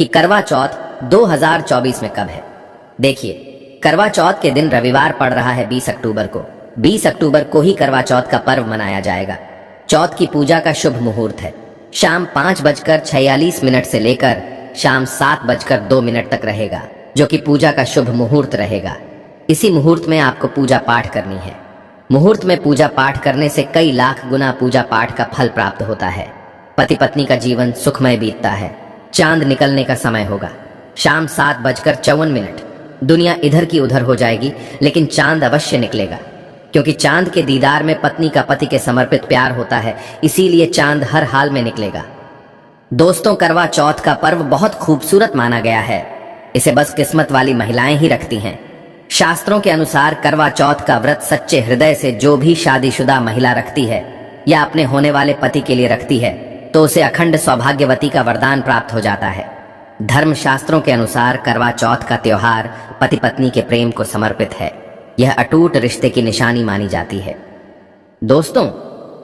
कि करवा चौथ 2024 में कब है। देखिए, करवा चौथ के दिन रविवार पड़ रहा है 20 अक्टूबर को। 20 अक्टूबर को ही करवा चौथ का पर्व मनाया जाएगा। चौथ की पूजा का शुभ मुहूर्त है शाम 5:46 से लेकर शाम 7:02 तक रहेगा, जो कि पूजा का शुभ मुहूर्त रहेगा। इसी मुहूर्त में आपको पूजा पाठ करनी है। मुहूर्त में पूजा पाठ करने से कई लाख गुना पूजा पाठ का फल प्राप्त होता है। पति पत्नी का जीवन सुखमय बीतता है। चांद निकलने का समय होगा शाम 7:54। दुनिया इधर की उधर हो जाएगी, लेकिन चांद अवश्य निकलेगा, क्योंकि चांद के दीदार में पत्नी का पति के समर्पित प्यार होता है। इसीलिए चांद हर हाल में निकलेगा। दोस्तों, करवा चौथ का पर्व बहुत खूबसूरत माना गया है। इसे बस किस्मत वाली महिलाएं ही रखती हैं। शास्त्रों के अनुसार करवा चौथ का व्रत सच्चे हृदय से जो भी शादीशुदा महिला रखती है या अपने होने वाले पति के लिए रखती है, तो उसे अखंड सौभाग्यवती का वरदान प्राप्त हो जाता है। धर्म शास्त्रों के अनुसार करवा चौथ का त्योहार पति पत्नी के प्रेम को समर्पित है। यह अटूट रिश्ते की निशानी मानी जाती है। दोस्तों,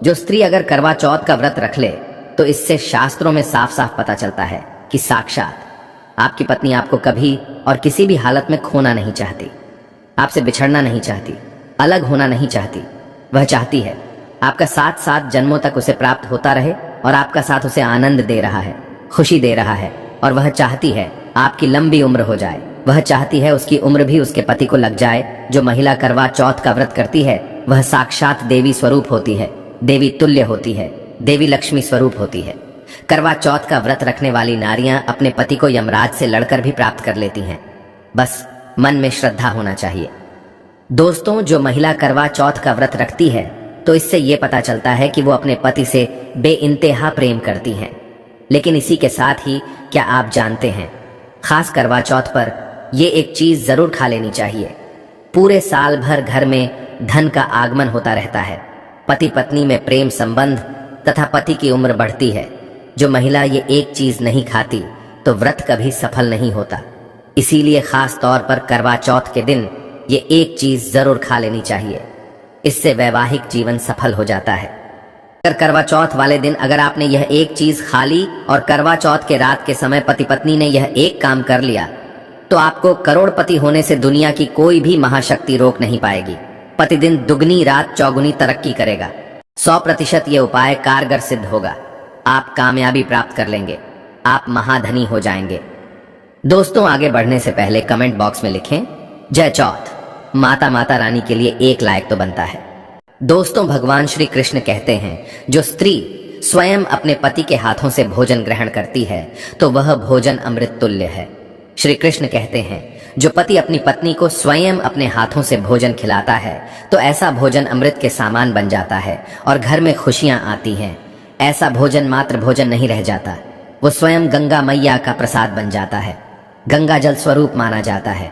जो स्त्री अगर करवा चौथ का व्रत रख ले, तो इससे शास्त्रों में साफ साफ पता चलता है कि साक्षात आपकी पत्नी आपको कभी और किसी भी हालत में खोना नहीं चाहती, आपसे बिछड़ना नहीं चाहती, अलग होना नहीं चाहती। वह चाहती है आपका साथ 7 जन्मों तक उसे प्राप्त होता रहे और आपका साथ उसे आनंद दे रहा है, खुशी दे रहा है। और वह चाहती है आपकी लंबी उम्र हो जाए। वह चाहती है उसकी उम्र भी उसके पति को लग जाए। जो महिला करवा चौथ का व्रत करती है, वह साक्षात देवी स्वरूप होती है, देवी तुल्य होती है, देवी लक्ष्मी स्वरूप होती है। करवा चौथ का व्रत रखने वाली नारियां अपने पति को यमराज से लड़कर भी प्राप्त कर लेती हैं। बस मन में श्रद्धा होना चाहिए। दोस्तों, जो महिला करवा चौथ का व्रत रखती है, तो इससे यह पता चलता है कि वो अपने पति से बेइंतहा प्रेम करती हैं। लेकिन इसी के साथ ही क्या आप जानते हैं, खास करवा चौथ पर ये एक चीज जरूर खा लेनी चाहिए। पूरे साल भर घर में धन का आगमन होता रहता है। पति पत्नी में प्रेम संबंध तथा पति की उम्र बढ़ती है। जो महिला ये एक चीज नहीं खाती, तो व्रत कभी सफल नहीं होता। इसीलिए खास तौर पर करवा चौथ के दिन ये एक चीज जरूर खा लेनी चाहिए। इससे वैवाहिक जीवन सफल हो जाता है। अगर करवा चौथ वाले दिन अगर आपने यह एक चीज खा ली और करवा चौथ के रात के समय पति पत्नी ने यह एक काम कर लिया, तो आपको करोड़पति होने से दुनिया की कोई भी महाशक्ति रोक नहीं पाएगी। प्रतिदिन दुगनी रात चौगुनी तरक्की करेगा। 100% ये उपाय कारगर सिद्ध होगा। आप कामयाबी प्राप्त कर लेंगे, आप महाधनी हो जाएंगे। दोस्तों, आगे बढ़ने से पहले कमेंट बॉक्स में लिखें जय चौथ। माता रानी के लिए एक लाइक तो बनता है। दोस्तों, भगवान श्री कृष्ण कहते हैं, जो स्त्री स्वयं अपने पति के हाथों से भोजन ग्रहण करती है, तो वह भोजन अमृत तुल्य है। श्री कृष्ण कहते हैं, जो पति अपनी पत्नी को स्वयं अपने हाथों से भोजन खिलाता है, तो ऐसा भोजन अमृत के समान बन जाता है और घर में खुशियां आती हैं। ऐसा भोजन मात्र भोजन नहीं रह जाता, वो स्वयं गंगा मैया का प्रसाद बन जाता है, गंगा जल स्वरूप माना जाता है।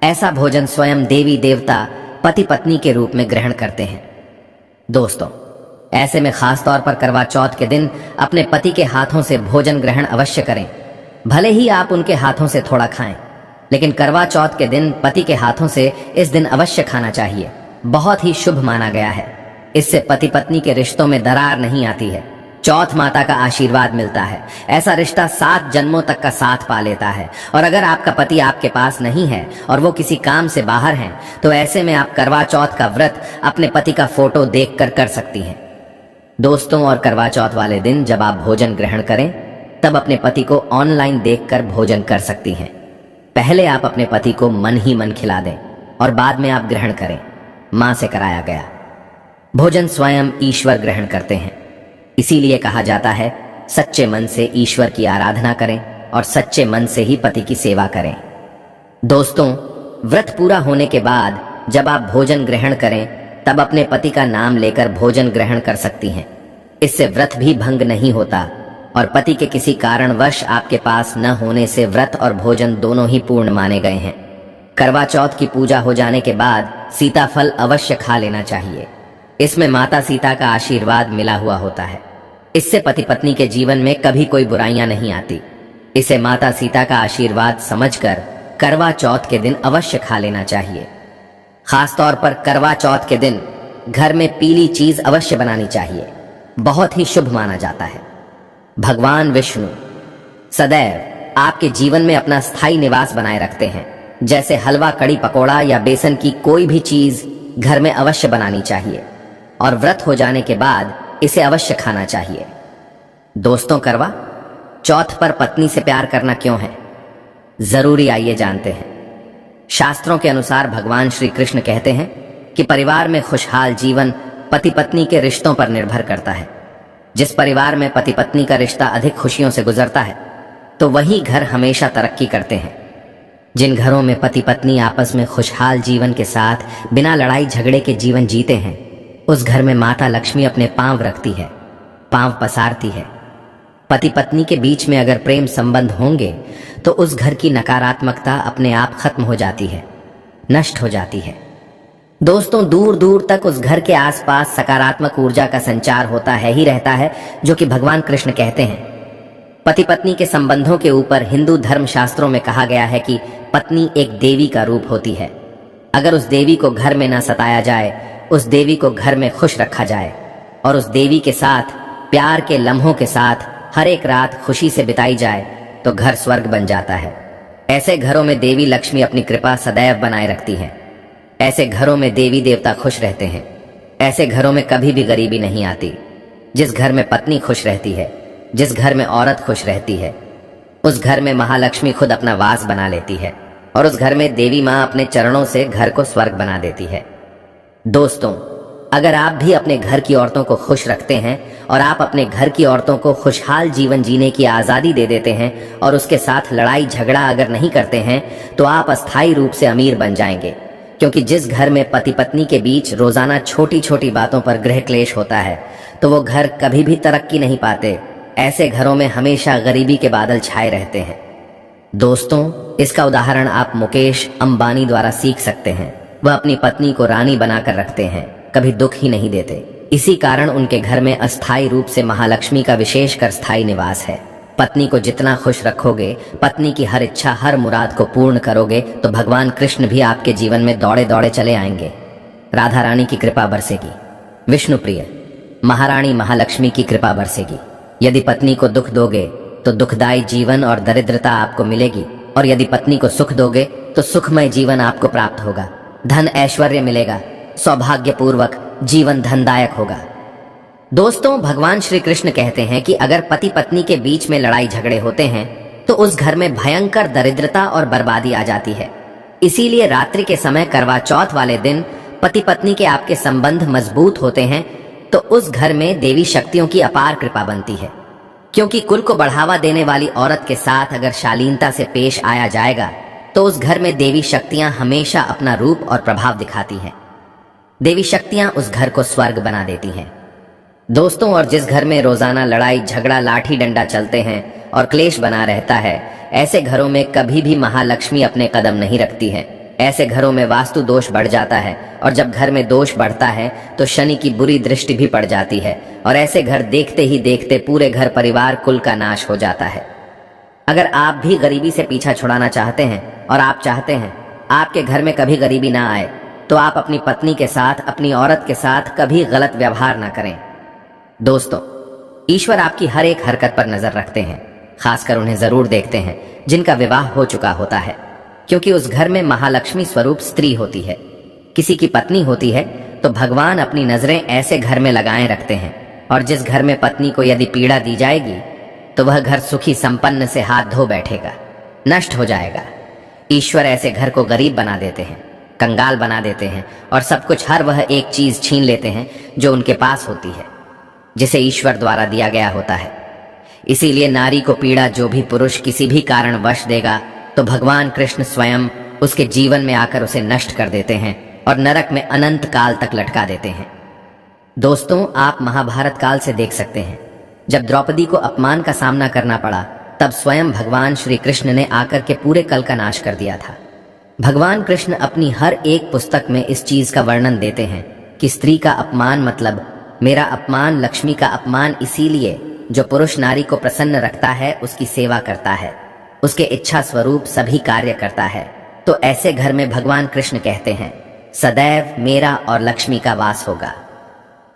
ऐसा भोजन स्वयं देवी देवता पति पत्नी के रूप में ग्रहण करते हैं। दोस्तों, ऐसे में खास तौर पर करवा चौथ के दिन अपने पति के हाथों से भोजन ग्रहण अवश्य करें। भले ही आप उनके हाथों से थोड़ा खाएं, लेकिन करवा चौथ के दिन पति के हाथों से इस दिन अवश्य खाना चाहिए। बहुत ही शुभ माना गया है। इससे पति पत्नी के रिश्तों में दरार नहीं आती है। चौथ माता का आशीर्वाद मिलता है। ऐसा रिश्ता 7 जन्मों तक का साथ पा लेता है। और अगर आपका पति आपके पास नहीं है और वो किसी काम से बाहर हैं, तो ऐसे में आप करवा चौथ का व्रत अपने पति का फोटो देखकर कर सकती हैं। दोस्तों, और करवा चौथ वाले दिन जब आप भोजन ग्रहण करें, तब अपने पति को ऑनलाइन देखकर भोजन कर सकती हैं। पहले आप अपने पति को मन ही मन खिला दें और बाद में आप ग्रहण करें। मां से कराया गया भोजन स्वयं ईश्वर ग्रहण करते हैं। इसीलिए कहा जाता है, सच्चे मन से ईश्वर की आराधना करें और सच्चे मन से ही पति की सेवा करें। दोस्तों, व्रत पूरा होने के बाद जब आप भोजन ग्रहण करें, तब अपने पति का नाम लेकर भोजन ग्रहण कर सकती हैं। इससे व्रत भी भंग नहीं होता और पति के किसी कारणवश आपके पास न होने से व्रत और भोजन दोनों ही पूर्ण माने गए हैं। करवा चौथ की पूजा हो जाने के बाद सीताफल अवश्य खा लेना चाहिए। इसमें माता सीता का आशीर्वाद मिला हुआ होता है। इससे पति पत्नी के जीवन में कभी कोई बुराइयां नहीं आती। इसे माता सीता का आशीर्वाद समझकर करवा चौथ के दिन अवश्य खा लेना चाहिए। खास तौर पर करवा चौथ के दिन घर में पीली चीज अवश्य बनानी चाहिए। बहुत ही शुभ माना जाता है। भगवान विष्णु सदैव आपके जीवन में अपना स्थायी निवास बनाए रखते हैं। जैसे हलवा, कड़ी पकोड़ा या बेसन की कोई भी चीज घर में अवश्य बनानी चाहिए और व्रत हो जाने के बाद इसे अवश्य खाना चाहिए। दोस्तों, करवा चौथ पर पत्नी से प्यार करना क्यों है, जरूरी आइए जानते हैं। शास्त्रों के अनुसार भगवान श्री कृष्ण कहते हैं कि परिवार में खुशहाल जीवन पति पत्नी के रिश्तों पर निर्भर करता है। जिस परिवार में पति पत्नी का रिश्ता अधिक खुशियों से गुजरता है तो वही घर हमेशा तरक्की करते हैं। जिन घरों में पति पत्नी आपस में खुशहाल जीवन के साथ बिना लड़ाई झगड़े के जीवन जीते हैं, उस घर में माता लक्ष्मी अपने पांव रखती है, पांव पसारती है। पति पत्नी के बीच में अगर प्रेम संबंध होंगे तो उस घर की नकारात्मकता अपने आप खत्म हो जाती है, नष्ट हो जाती है। दोस्तों, दूर दूर तक उस घर के आसपास सकारात्मक ऊर्जा का संचार होता है ही रहता है, जो कि भगवान कृष्ण कहते हैं। पति पत्नी के संबंधों के ऊपर हिंदू धर्म शास्त्रों में कहा गया है कि पत्नी एक देवी का रूप होती है। अगर उस देवी को घर में न सताया जाए, उस देवी को घर में खुश रखा जाए और उस देवी के साथ प्यार के लम्हों के साथ हर एक रात खुशी से बिताई जाए तो घर स्वर्ग बन जाता है। ऐसे घरों में देवी लक्ष्मी अपनी कृपा सदैव बनाए रखती है। ऐसे घरों में देवी देवता खुश रहते हैं। ऐसे घरों में कभी भी गरीबी नहीं आती। जिस घर में पत्नी खुश रहती है, जिस घर में औरत खुश रहती है, उस घर में महालक्ष्मी खुद अपना वास बना लेती है और उस घर में देवी माँ अपने चरणों से घर को स्वर्ग बना देती है। दोस्तों, अगर आप भी अपने घर की औरतों को खुश रखते हैं और आप अपने घर की औरतों को खुशहाल जीवन जीने की आज़ादी दे देते हैं और उसके साथ लड़ाई झगड़ा अगर नहीं करते हैं तो आप अस्थायी रूप से अमीर बन जाएंगे। क्योंकि जिस घर में पति पत्नी के बीच रोजाना छोटी छोटी बातों पर गृह क्लेश होता है तो वो घर कभी भी तरक्की नहीं पाते। ऐसे घरों में हमेशा गरीबी के बादल छाए रहते हैं। दोस्तों, इसका उदाहरण आप मुकेश अंबानी द्वारा सीख सकते हैं। वह अपनी पत्नी को रानी बनाकर रखते हैं, कभी दुख ही नहीं देते। इसी कारण उनके घर में अस्थायी रूप से महालक्ष्मी का विशेषकर स्थायी निवास है। पत्नी को जितना खुश रखोगे, पत्नी की हर इच्छा हर मुराद को पूर्ण करोगे तो भगवान कृष्ण भी आपके जीवन में दौड़े दौड़े चले आएंगे। राधा रानी की कृपा बरसेगी, विष्णु प्रिय महारानी महालक्ष्मी की कृपा बरसेगी। यदि पत्नी को दुख दोगे तो दुखदायी जीवन और दरिद्रता आपको मिलेगी और यदि पत्नी को सुख दोगे तो सुखमय जीवन आपको प्राप्त होगा। धन ऐश्वर्य मिलेगा, सौभाग्यपूर्वक जीवन धनदायक होगा। दोस्तों, भगवान श्री कृष्ण कहते हैं कि अगर पति पत्नी के बीच में लड़ाई झगड़े होते हैं तो उस घर में भयंकर दरिद्रता और बर्बादी आ जाती है। इसीलिए रात्रि के समय करवा चौथ वाले दिन पति पत्नी के आपके संबंध मजबूत होते हैं तो उस घर में देवी शक्तियों की अपार कृपा बनती है। क्योंकि कुल को बढ़ावा देने वाली औरत के साथ अगर शालीनता से पेश आया जाएगा तो उस घर में देवी शक्तियां हमेशा अपना रूप और प्रभाव दिखाती हैं। देवी शक्तियां उस घर को स्वर्ग बना देती हैं। दोस्तों, और जिस घर में रोजाना लड़ाई झगड़ा लाठी डंडा चलते हैं और क्लेश बना रहता है, ऐसे घरों में कभी भी महालक्ष्मी अपने कदम नहीं रखती है। ऐसे घरों में वास्तु दोष बढ़ जाता है और जब घर में दोष बढ़ता है तो शनि की बुरी दृष्टि भी पड़ जाती है और ऐसे घर देखते ही देखते पूरे घर परिवार कुल का नाश हो जाता है। अगर आप भी गरीबी से पीछा छुड़ाना चाहते हैं और आप चाहते हैं आपके घर में कभी गरीबी ना आए तो आप अपनी पत्नी के साथ, अपनी औरत के साथ कभी गलत व्यवहार ना करें। दोस्तों, ईश्वर आपकी हर एक हरकत पर नजर रखते हैं, खासकर उन्हें जरूर देखते हैं जिनका विवाह हो चुका होता है, क्योंकि उस घर में महालक्ष्मी स्वरूप स्त्री होती है। किसी की पत्नी होती है तो भगवान अपनी नजरें ऐसे घर में लगाए रखते हैं और जिस घर में पत्नी को यदि पीड़ा दी जाएगी तो वह घर सुखी संपन्न से हाथ धो बैठेगा, नष्ट हो जाएगा। ईश्वर ऐसे घर को गरीब बना देते हैं, कंगाल बना देते हैं और सब कुछ हर वह एक चीज छीन लेते हैं जो उनके पास होती है, जिसे ईश्वर द्वारा दिया गया होता है। इसीलिए नारी को पीड़ा जो भी पुरुष किसी भी कारण वश देगा तो भगवान कृष्ण स्वयं उसके जीवन में आकर उसे नष्ट कर देते हैं और नरक में अनंत काल तक लटका देते हैं। दोस्तों, आप महाभारत काल से देख सकते हैं, जब द्रौपदी को अपमान का सामना करना पड़ा तब स्वयं भगवान श्री कृष्ण ने आकर के पूरे कल का नाश कर दिया था। भगवान कृष्ण अपनी हर एक पुस्तक में इस चीज का वर्णन देते हैं कि स्त्री का अपमान मतलब मेरा अपमान, लक्ष्मी का अपमान। इसीलिए जो पुरुष नारी को प्रसन्न रखता है उसकी सेवा करता है, उसके इच्छा स्वरूप सभी कार्य करता है, तो ऐसे घर में भगवान कृष्ण कहते हैं सदैव मेरा और लक्ष्मी का वास होगा,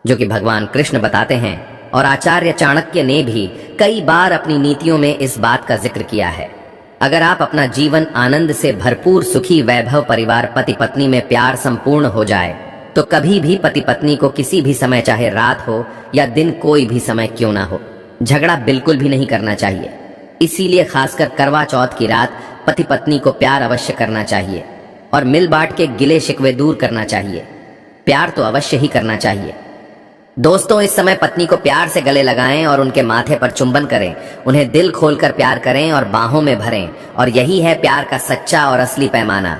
जो कि भगवान कृष्ण बताते हैं और आचार्य चाणक्य ने भी कई बार अपनी नीतियों में इस बात का जिक्र किया है। अगर आप अपना जीवन आनंद से भरपूर सुखी वैभव परिवार पति पत्नी में प्यार संपूर्ण हो जाए तो कभी भी पति पत्नी को किसी भी समय, चाहे रात हो या दिन, कोई भी समय क्यों ना हो, झगड़ा बिल्कुल भी नहीं करना चाहिए। इसीलिए खासकर करवा चौथ की रात पति पत्नी को प्यार अवश्य करना चाहिए और मिल बांट के गिले शिकवे दूर करना चाहिए। प्यार तो अवश्य ही करना चाहिए। दोस्तों, इस समय पत्नी को प्यार से गले लगाएं और उनके माथे पर चुंबन करें, उन्हें दिल खोलकर प्यार करें और बाहों में भरें, और यही है प्यार का सच्चा और असली पैमाना।